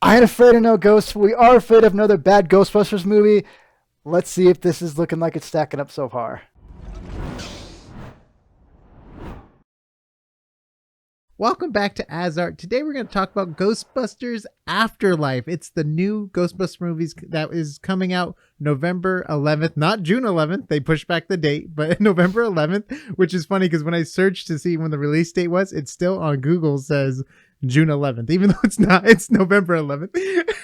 I ain't afraid of no ghosts. We are afraid of another bad Ghostbusters movie. Let's see if this is looking like it's stacking up so far. Welcome back to Azart. Today we're going to talk about Ghostbusters Afterlife. It's the new Ghostbusters movies that is coming out November 11th, not June 11th. They pushed back the date, but November 11th, which is funny because when I searched to see when the release date was, it still on Google says June 11th, even though it's not. It's November 11th.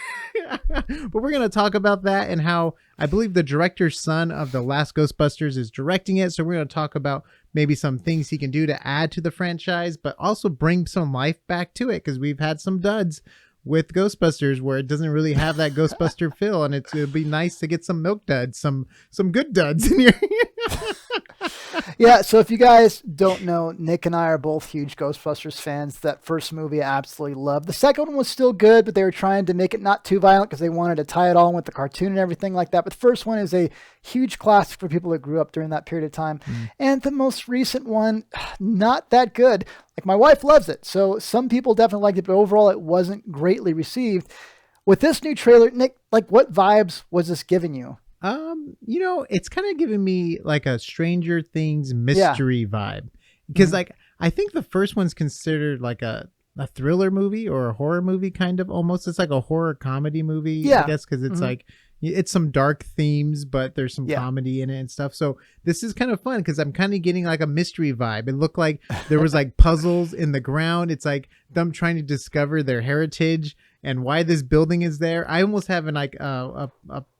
But we're going to talk about that and how I believe the director's son of the last Ghostbusters is directing it. So we're going to talk about maybe some things he can do to add to the franchise, but also bring some life back to it because we've had some duds with Ghostbusters where it doesn't really have that Ghostbuster feel, and it'll be nice to get some milk duds, some good duds in here. Yeah, so if you guys don't know, Nick and I are both huge Ghostbusters fans. That first movie I absolutely loved. The second one was still good, but they were trying to make it not too violent because they wanted to tie it all in with the cartoon and everything like that. But the first one is a huge classic for people that grew up during that period of time. And the most recent one, not that good. Like, my wife loves it, so some people definitely liked it, but overall it wasn't greatly received. With this new trailer, Nick, like, what vibes was this giving you? It's kind of giving me like a Stranger Things mystery vibe because like I think the first one's considered like a thriller movie or a horror movie, kind of almost. It's like a horror comedy movie, I guess, because it's like it's some dark themes, but there's some comedy in it and stuff. So this is kind of fun because I'm kind of getting like a mystery vibe. It looked like there was like puzzles in the ground. It's like them trying to discover their heritage and why this building is there. I almost have an like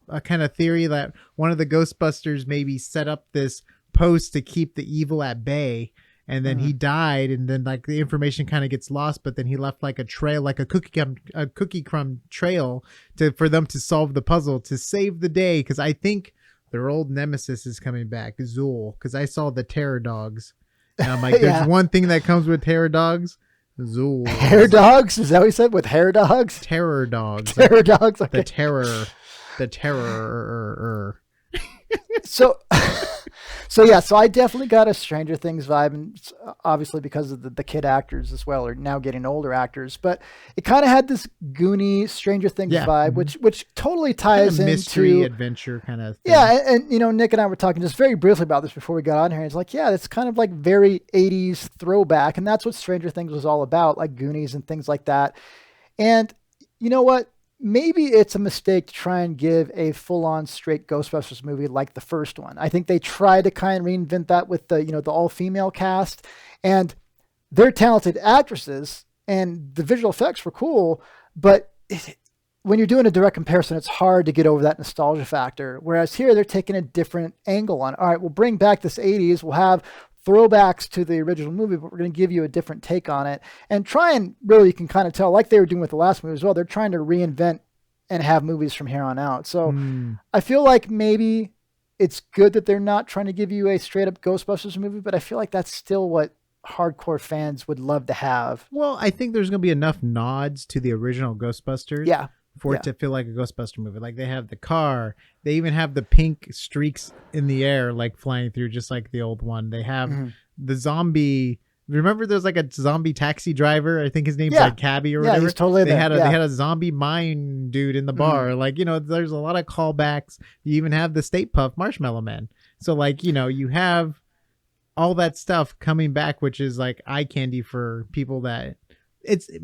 a kind of theory that one of the Ghostbusters maybe set up this post to keep the evil at bay, and then he died, and then like the information kind of gets lost, but then he left like a trail, like a cookie crumb trail for them to solve the puzzle to save the day, because I think their old nemesis is coming back, Zool, because I saw the terror dogs, and I'm like, there's one thing that comes with terror dogs. Zool. Hair dogs? Is that what you said? With hair dogs? Terror dogs. Terror dogs. Okay. The terror. So I definitely got a Stranger Things vibe, and obviously because of the kid actors as well, are now getting older actors. But it kind of had this Goonies Stranger Things vibe, which totally ties kind of mystery into adventure kind of thing. Yeah, and Nick and I were talking just very briefly about this before we got on here. It's like, it's kind of like very 80s throwback, and that's what Stranger Things was all about, like Goonies and things like that. And you know what? Maybe it's a mistake to try and give a full-on straight Ghostbusters movie like the first one. I think they tried to kind of reinvent that with the all-female cast, and they're talented actresses, and the visual effects were cool, but when you're doing a direct comparison, it's hard to get over that nostalgia factor. Whereas here, they're taking a different angle on it. All right, we'll bring back this 80s. We'll have throwbacks to the original movie, but we're going to give you a different take on it and try and really, you can kind of tell, like they were doing with the last movie as well, they're trying to reinvent and have movies from here on out. So I feel like maybe it's good that they're not trying to give you a straight up Ghostbusters movie, but I feel like that's still what hardcore fans would love to have. Well, I think there's going to be enough nods to the original Ghostbusters for it to feel like a Ghostbuster movie. Like they have the car, they even have the pink streaks in the air, like flying through, just like the old one. They have the zombie. Remember, there's like a zombie taxi driver. I think his name's like Cabby or whatever. He's totally they there. had a zombie mine dude in the bar. Like, there's a lot of callbacks. You even have the Stay Puft Marshmallow Man. So like, you have all that stuff coming back, which is like eye candy for people that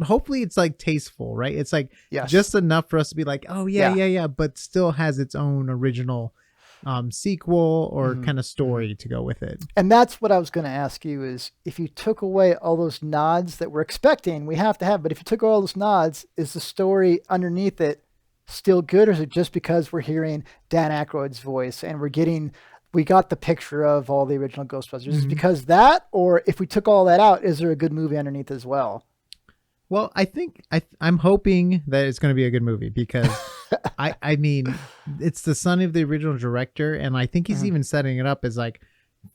hopefully it's like tasteful, right? It's like just enough for us to be like, oh yeah, but still has its own original sequel or kind of story to go with it. And that's what I was going to ask you is, if you took away all those nods that we're expecting, we have to have, but if you took all those nods, is the story underneath it still good, or is it just because we're hearing Dan Aykroyd's voice and we got the picture of all the original Ghostbusters? Is it because that, or if we took all that out, is there a good movie underneath as well? Well, I think I'm hoping that it's going to be a good movie because I mean, it's the son of the original director, and I think he's even setting it up as like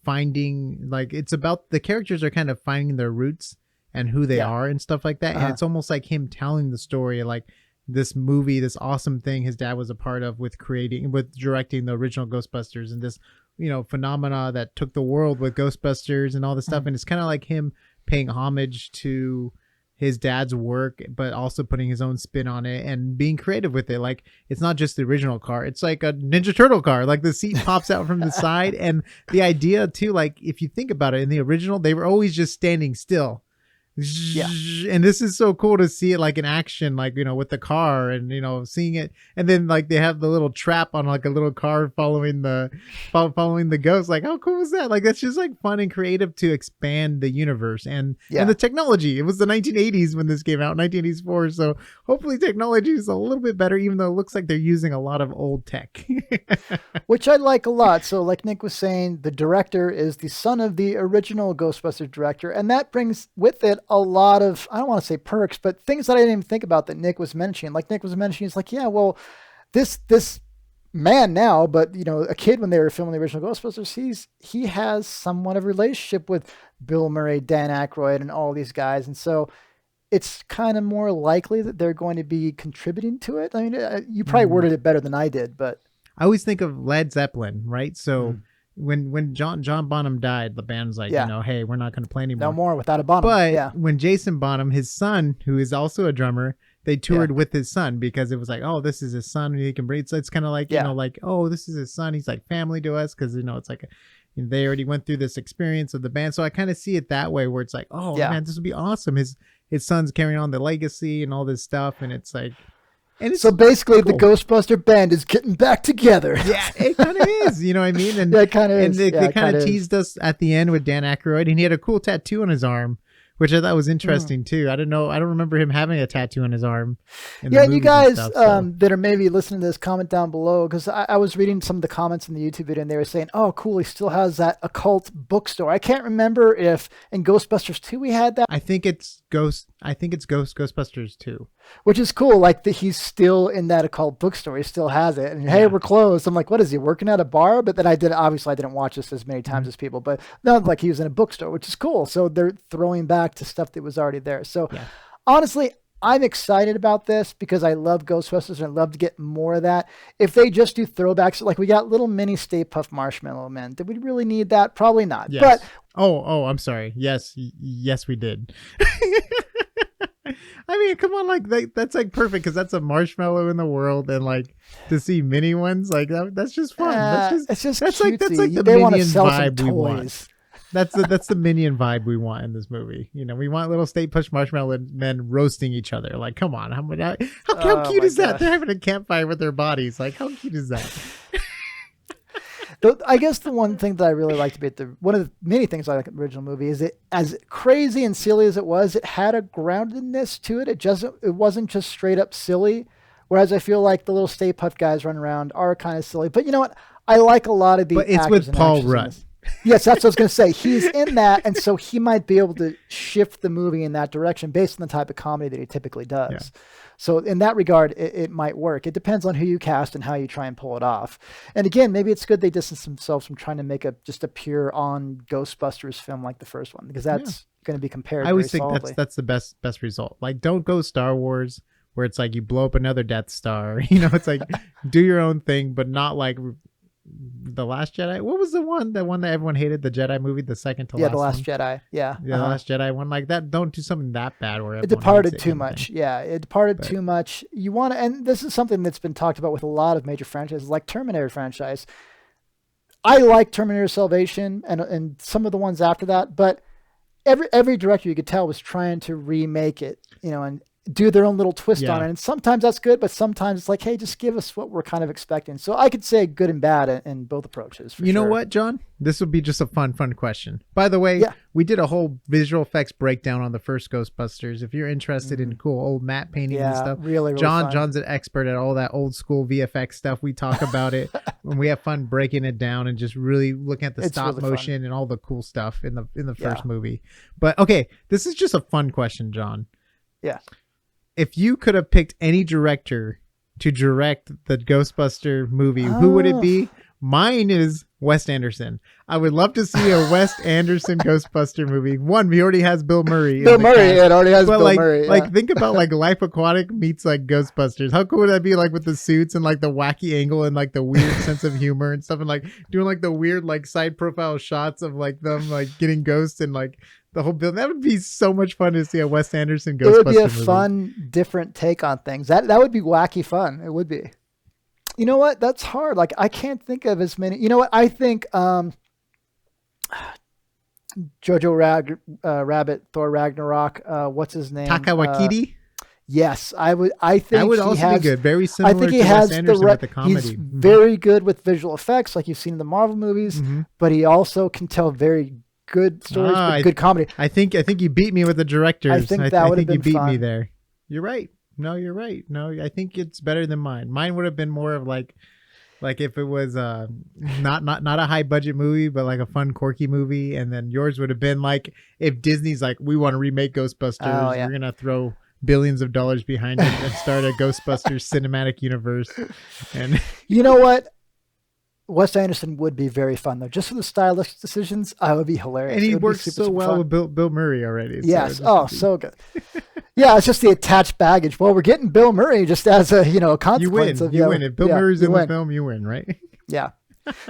finding, like, it's about the characters are kind of finding their roots and who they are and stuff like that. And it's almost like him telling the story, like this movie, this awesome thing his dad was a part of with directing the original Ghostbusters, and this, phenomena that took the world with Ghostbusters and all this stuff. And it's kind of like him paying homage to his dad's work, but also putting his own spin on it and being creative with it. Like, it's not just the original car. It's like a Ninja Turtle car. Like, the seat pops out from the side. And the idea too, like, if you think about it, in the original, they were always just standing still. Yeah. And this is so cool to see it like in action, like, with the car and, seeing it. And then like they have the little trap on like a little car following the ghost. Like, how cool is that? Like, that's just like fun and creative to expand the universe and the technology. It was the 1980s when this came out, 1984. So hopefully technology is a little bit better, even though it looks like they're using a lot of old tech. Which I like a lot. So like Nick was saying, the director is the son of the original Ghostbusters director. And that brings with it a lot of, I don't want to say perks, but things that I didn't even think about that Nick was mentioning. Like Nick was mentioning, he's like, yeah, well, this man now, but a kid when they were filming the original Ghostbusters, he has somewhat of a relationship with Bill Murray, Dan Aykroyd, and all these guys. And so it's kind of more likely that they're going to be contributing to it. I mean, you probably worded it better than I did, but I always think of Led Zeppelin, right? So when John Bonham died, the band's like, hey, we're not going to play anymore. No more without a Bonham. But when Jason Bonham, his son, who is also a drummer, they toured with his son because it was like, oh, this is his son. He can breathe. So it's kind of like, like, oh, this is his son. He's like family to us because, it's like they already went through this experience of the band. So I kind of see it that way where it's like, oh, man, this would be awesome. His son's carrying on the legacy and all this stuff. And it's like, so basically the Ghostbuster band is getting back together. Yeah, it kind of is. You know what I mean? And it kind of is. And they kind of teased us at the end with Dan Aykroyd, and he had a cool tattoo on his arm, which I thought was interesting too. I don't know. I don't remember him having a tattoo on his arm. And you guys that are maybe listening to this, comment down below, because I was reading some of the comments in the YouTube video and they were saying, oh, cool, he still has that occult bookstore. I can't remember if in Ghostbusters 2 we had that. I think it's Ghostbusters 2. Which is cool, like he's still in that occult bookstore. He still has it. And hey, we're closed. I'm like, what is he, working at a bar? But then I didn't watch this as many times as people, but not like he was in a bookstore, which is cool. So they're throwing back to stuff that was already there. So honestly, I'm excited about this because I love Ghostbusters and I'd love to get more of that. If they just do throwbacks, like we got little mini Stay Puft Marshmallow Men, did we really need that? Probably not. Yes. But oh, I'm sorry. Yes, we did. I mean, come on, like that's like perfect because that's a marshmallow in the world, and like to see mini ones like that's just fun. That's like the Minion vibe we want. That's the Minion vibe we want in this movie. We want little Stay Puft Marshmallow Men roasting each other. Like, come on, how cute is that? They're having a campfire with their bodies. Like, how cute is that? I guess the one thing that I really liked about one of the many things I like about the original movie is it, as crazy and silly as it was, it had a groundedness to it. It wasn't just straight up silly. Whereas I feel like the little Stay Puft guys running around are kind of silly. But you know what? I like a lot of the. But it's with Paul Rudd. Yes, that's what I was going to say. He's in that, and so he might be able to shift the movie in that direction based on the type of comedy that he typically does. Yeah. So in that regard, it might work. It depends on who you cast and how you try and pull it off. And again, maybe it's good they distance themselves from trying to make just a pure on Ghostbusters film like the first one, because that's going to be compared. I always think that's the best result. Like, don't go Star Wars where it's like you blow up another Death Star. It's like do your own thing, but not like The Last Jedi. What was the one that everyone hated? The Jedi movie, the second to last. Yeah, The Last Jedi. Yeah, The Last Jedi one like that. Don't do something that bad where it departed too much. Yeah, it departed too much. You want to, and this is something that's been talked about with a lot of major franchises, like Terminator franchise. I like Terminator Salvation and some of the ones after that, but every director you could tell was trying to remake it, and do their own little twist on it. And sometimes that's good, but sometimes it's like, hey, just give us what we're kind of expecting. So I could say good and bad in both approaches. You know what, John? This would be just a fun question. By the way, we did a whole visual effects breakdown on the first Ghostbusters. If you're interested in cool old matte painting and stuff, really John's an expert at all that old school VFX stuff. We talk about it and we have fun breaking it down and just really looking at the stop motion and all the cool stuff in the first movie. But okay, this is just a fun question, John. Yeah. If you could have picked any director to direct the Ghostbuster movie, who would it be? Mine is Wes Anderson. I would love to see a Wes Anderson Ghostbuster movie. One, he already has Bill Murray. Bill Murray, it already has but Bill Murray. Like think about like Life Aquatic meets like Ghostbusters. How cool would that be? Like with the suits and like the wacky angle and like the weird sense of humor and stuff, and like doing like the weird like side profile shots of like them like getting ghosts and like the whole build. That would be so much fun to see a Wes Anderson Ghostbuster movie. It would be a fun, different take on things. That would be wacky fun. It would be. You know what? That's hard. Like I can't think of as many. You know what? I think Jojo Rabbit, Thor Ragnarok. What's his name? Taika Waititi. Yes, I would. I think that would also be good. Very similar. I think he to has Wes Anderson with the comedy. He's very good with visual effects, like you've seen in the Marvel movies. But he also can tell very good stories, with good comedy. I think you beat me with the directors. I think that would have been you beat fun. me there. You're right. No, you're right. No, I think it's better than mine. Mine would have been more of like if it was not a high budget movie, but like a fun, quirky movie. And then yours would have been like if Disney's like, we want to remake Ghostbusters. Oh, yeah. We're gonna throw billions of dollars behind it and start a Ghostbusters cinematic universe. And you know what? Wes Anderson would be very fun though. Just for the stylistic decisions, I would be hilarious. And he works so well with Bill Murray already. Yes. So good. Yeah, it's just the attached baggage. Well, we're getting Bill Murray just as a consequence of you win. If Bill Murray's in the film, you win, right? Yeah.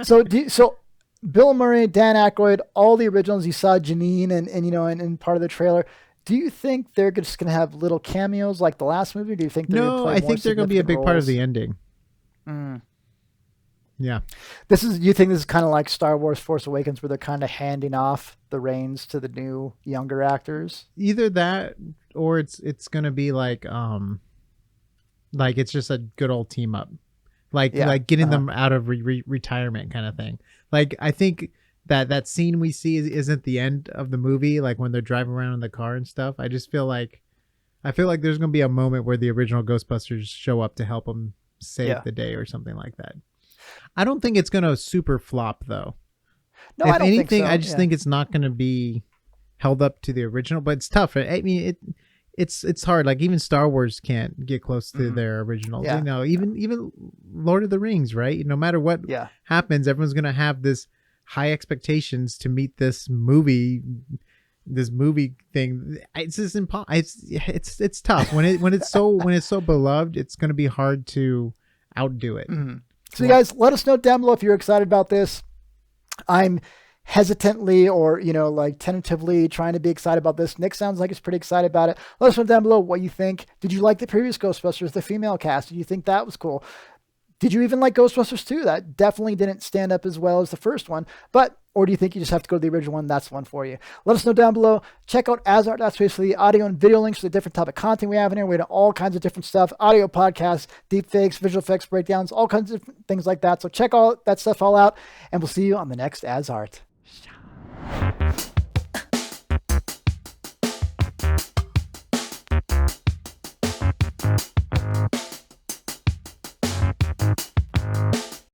So Bill Murray, Dan Aykroyd, all the originals. You saw Janine and part of the trailer. Do you think they're just going to have little cameos like the last movie? Or do you think they're going to play I think they're going to be a big part of the ending. Yeah. You think this is kind of like Star Wars Force Awakens where they're kind of handing off the reins to the new younger actors? Either that or it's going to be like it's just a good old team up. Like getting them out of retirement kind of thing. Like I think that scene we see isn't the end of the movie, like when they're driving around in the car and stuff. I feel like there's going to be a moment where the original Ghostbusters show up to help them save the day or something like that. I don't think it's going to super flop though. No, if I don't anything, think so. I just think it's not going to be held up to the original, but it's tough. I mean, it's hard. Like even Star Wars can't get close to their originals. Yeah. You know, even Lord of the Rings, right? No matter what happens, everyone's going to have this high expectations to meet this movie thing. It's just it's tough when it's so beloved. It's going to be hard to outdo it. So you guys, let us know down below if you're excited about this. I'm hesitantly or tentatively trying to be excited about this. Nick sounds like he's pretty excited about it. Let us know down below what you think. Did you like the previous Ghostbusters, the female cast? Did you think that was cool? Did you even like Ghostbusters 2? That definitely didn't stand up as well as the first one. Or do you think you just have to go to the original one? That's the one for you. Let us know down below. Check out asart.space for the audio and video links for the different type of content we have in here. We have all kinds of different stuff. Audio podcasts, deep fakes, visual effects breakdowns, all kinds of things like that. So check all that stuff all out. And we'll see you on the next Asart.